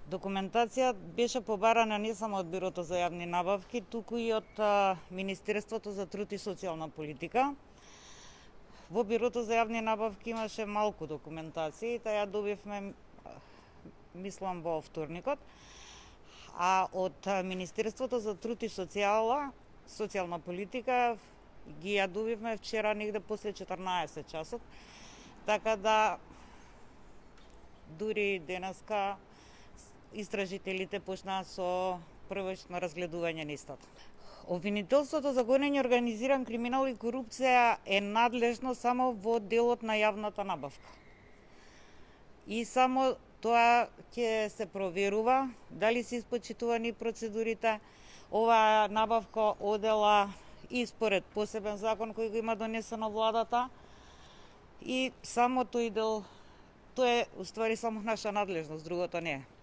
Документација беше побарана не само од Бирото за јавни набавки, туку и од Министерството за труд и социјална политика. Во Бирото за јавни набавки имаше малку документација и таа ја добивме, мислам, во вторникот. А од Министерството за труд и социјална политика ги ја добивме вчера негде после 14 часот. Така да дури денеска истражителите почнаа со првично разгледување на истото. Обвинителството за гонење организиран криминал и корупција е надлежно само во делот на јавната набавка. И само тоа ќе се проверува дали се испочитувани процедурите. Оваа набавка одела и според посебен закон кој го има донесено владата и само тој дел, тоа е уствари само наша надлежност, другото не е.